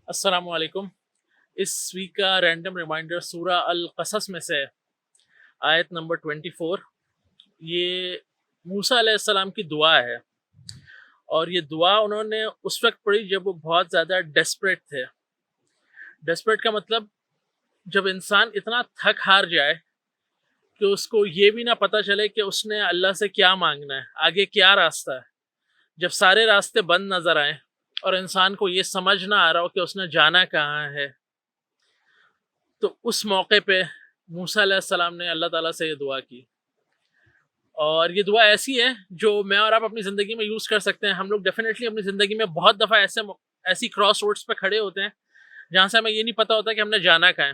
السلام علیکم۔ اس ویک کا رینڈم ریمائنڈر سورہ القصص میں سے ہے، آیت نمبر 24۔ یہ موسیٰ علیہ السلام کی دعا ہے، اور یہ دعا انہوں نے اس وقت پڑھی جب وہ بہت زیادہ ڈیسپریٹ تھے۔ ڈیسپریٹ کا مطلب جب انسان اتنا تھک ہار جائے کہ اس کو یہ بھی نہ پتہ چلے کہ اس نے اللہ سے کیا مانگنا ہے، آگے کیا راستہ ہے۔ جب سارے راستے بند نظر آئیں اور انسان کو یہ سمجھ نہ آ رہا ہو کہ اس نے جانا کہاں ہے، تو اس موقع پہ موسیٰ علیہ السلام نے اللہ تعالیٰ سے یہ دعا کی۔ اور یہ دعا ایسی ہے جو میں اور آپ اپنی زندگی میں یوز کر سکتے ہیں۔ ہم لوگ ڈیفینیٹلی اپنی زندگی میں بہت دفعہ ایسی کراس روڈس پہ کھڑے ہوتے ہیں جہاں سے ہمیں یہ نہیں پتہ ہوتا کہ ہم نے جانا کہاں ہے۔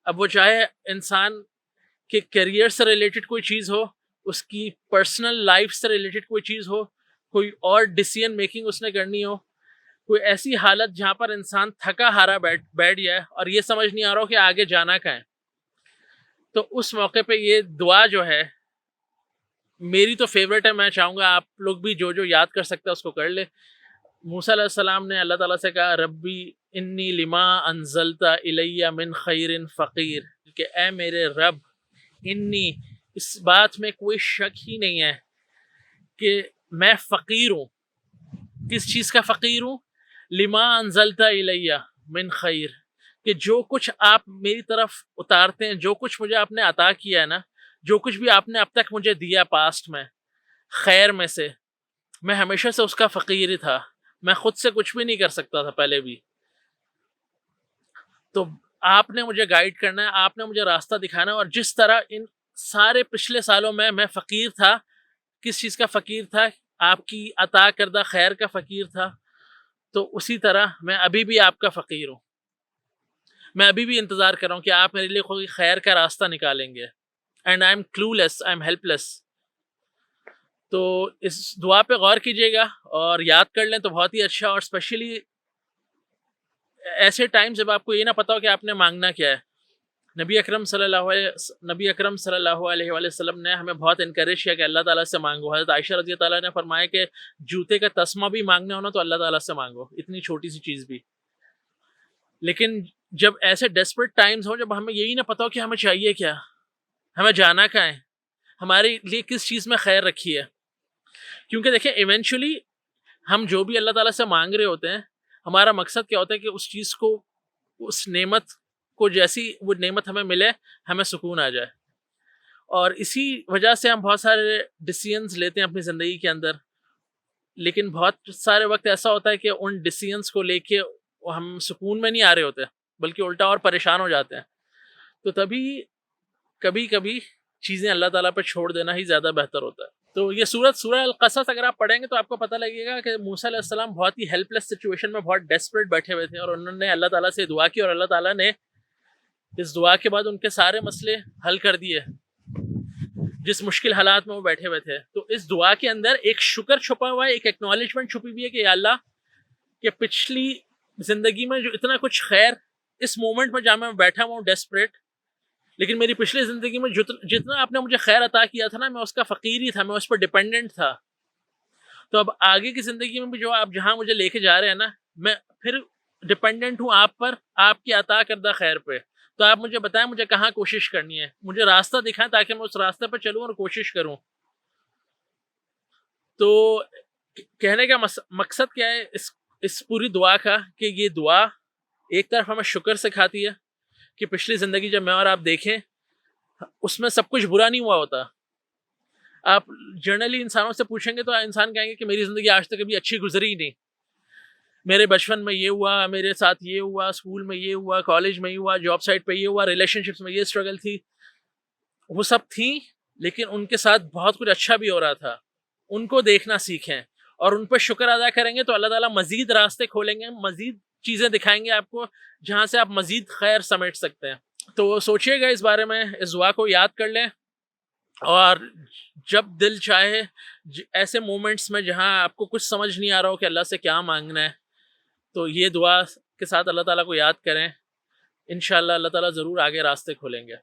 اب وہ چاہے انسان کے کیریئر سے ریلیٹڈ کوئی چیز ہو، اس کی پرسنل لائف سے ریلیٹڈ کوئی چیز ہو، کوئی اور ڈیسیژن میکنگ اس نے کرنی ہو، کوئی ایسی حالت جہاں پر انسان تھکا ہارا بیٹھ جائے اور یہ سمجھ نہیں آ رہا ہو کہ آگے جانا کہاں ہے، تو اس موقع پہ یہ دعا جو ہے میری تو فیوریٹ ہے۔ میں چاہوں گا آپ لوگ بھی جو یاد کر سکتے ہیں اس کو کر لے۔ موسیٰ علیہ السلام نے اللہ تعالیٰ سے کہا، ربی انی لما انزلت الی من خیر فقیر، کہ اے میرے رب، انی، اس بات میں کوئی شک ہی نہیں ہے کہ میں فقیر ہوں۔ کس چیز کا فقیر ہوں؟ لما انزلت الیہ من خیر، کہ جو کچھ آپ میری طرف اتارتے ہیں، جو کچھ مجھے آپ نے عطا کیا ہے نا، جو کچھ بھی آپ نے اب تک مجھے دیا پاسٹ میں خیر میں سے، میں ہمیشہ سے اس کا فقیر ہی تھا۔ میں خود سے کچھ بھی نہیں کر سکتا تھا پہلے بھی، تو آپ نے مجھے گائیڈ کرنا ہے، آپ نے مجھے راستہ دکھانا ہے۔ اور جس طرح ان سارے پچھلے سالوں میں فقیر تھا، کس چیز کا فقیر تھا؟ آپ کی عطا کردہ خیر کا فقیر تھا، تو اسی طرح میں ابھی بھی آپ کا فقیر ہوں۔ میں ابھی بھی انتظار کر رہا ہوں کہ آپ میرے لیے کوئی خیر کا راستہ نکالیں گے۔ And I am clueless, I am helpless. تو اس دعا پہ غور کیجیے گا اور یاد کر لیں تو بہت ہی اچھا۔ اور اسپیشلی ایسے ٹائم جب آپ کو یہ نہ پتا ہو کہ آپ نے مانگنا کیا ہے۔ نبی اکرم صلی اللہ علیہ وآلہ وسلم نے ہمیں بہت انکریج کیا کہ اللہ تعالیٰ سے مانگو۔ حضرت عائشہ رضی اللہ تعالیٰ نے فرمایا کہ جوتے کا تسمہ بھی مانگنا ہونا تو اللہ تعالیٰ سے مانگو، اتنی چھوٹی سی چیز بھی۔ لیکن جب ایسے ڈیسپریٹ ٹائمز ہوں، جب ہمیں یہی نہ پتا ہو کہ ہمیں چاہیے کیا، ہمیں جانا کہاں ہے، ہمارے لیے کس چیز میں خیر رکھی ہے، کیونکہ دیکھیں ایونچولی ہم جو بھی اللہ تعالیٰ سے مانگ رہے ہوتے ہیں، ہمارا مقصد کیا ہوتا ہے کہ اس چیز کو، اس نعمت کو، جیسی وہ نعمت ہمیں ملے، ہمیں سکون آ جائے۔ اور اسی وجہ سے ہم بہت سارے ڈیسیژنز لیتے ہیں اپنی زندگی کے اندر، لیکن بہت سارے وقت ایسا ہوتا ہے کہ ان ڈیسیژنز کو لے کے ہم سکون میں نہیں آ رہے ہوتے، بلکہ الٹا اور پریشان ہو جاتے ہیں۔ تو تبھی کبھی کبھی چیزیں اللہ تعالیٰ پہ چھوڑ دینا ہی زیادہ بہتر ہوتا ہے۔ تو یہ سورہ القصص اگر آپ پڑھیں گے تو آپ کو پتہ لگے گا کہ موسیٰ علیہ السلام بہت ہی ہیلپ لیس سچویشن میں بہت ڈیسپریٹ بیٹھے ہوئے تھے، اور انہوں نے اللہ تعالیٰ سے دعا کی، اور اللہ تعالیٰ نے اس دعا کے بعد ان کے سارے مسئلے حل کر دیے جس مشکل حالات میں وہ بیٹھے ہوئے تھے۔ تو اس دعا کے اندر ایک شکر چھپا ہوا ہے، ایک ایکنالجمنٹ چھپی ہوئی ہے کہ یا اللہ، کہ پچھلی زندگی میں جو اتنا کچھ خیر، اس مومنٹ میں جہاں میں بیٹھا ہوا ہوں ڈیسپریٹ، لیکن میری پچھلی زندگی میں جتنا آپ نے مجھے خیر عطا کیا تھا نا، میں اس کا فقیر ہی تھا، میں اس پر ڈیپینڈنٹ تھا۔ تو اب آگے کی زندگی میں بھی جو آپ جہاں مجھے لے کے جا رہے ہیں نا، میں پھر ڈیپینڈنٹ ہوں آپ پر، آپ کی عطا کردہ خیر پہ۔ تو آپ مجھے بتائیں مجھے کہاں کوشش کرنی ہے، مجھے راستہ دکھائیں تاکہ میں اس راستے پہ چلوں اور کوشش کروں۔ تو کہنے کا مقصد کیا ہے اس پوری دعا کا، کہ یہ دعا ایک طرف ہمیں شکر سکھاتی ہے کہ پچھلی زندگی جب میں اور آپ دیکھیں، اس میں سب کچھ برا نہیں ہوا ہوتا۔ آپ جنرلی انسانوں سے پوچھیں گے تو انسان کہیں گے کہ میری زندگی آج تک کبھی اچھی گزری ہی نہیں، میرے بچپن میں یہ ہوا، میرے ساتھ یہ ہوا، اسکول میں یہ ہوا، کالج میں یہ ہوا، جاب سائٹ پہ یہ ہوا، ریلیشن شپس میں یہ اسٹرگل تھی۔ وہ سب تھیں، لیکن ان کے ساتھ بہت کچھ اچھا بھی ہو رہا تھا۔ ان کو دیکھنا سیکھیں اور ان پہ شکر ادا کریں گے تو اللہ تعالیٰ مزید راستے کھولیں گے، مزید چیزیں دکھائیں گے آپ کو جہاں سے آپ مزید خیر سمیٹ سکتے ہیں۔ تو سوچیے گا اس بارے میں، اس دعا کو یاد کر لیں، اور جب دل چاہے ایسے مومنٹس میں جہاں آپ کو کچھ سمجھ نہیں آ رہا ہو کہ اللہ سے کیا مانگنا ہے، تو یہ دعا کے ساتھ اللہ تعالیٰ کو یاد کریں۔ انشاءاللہ اللہ تعالیٰ ضرور آگے راستے کھولیں گے۔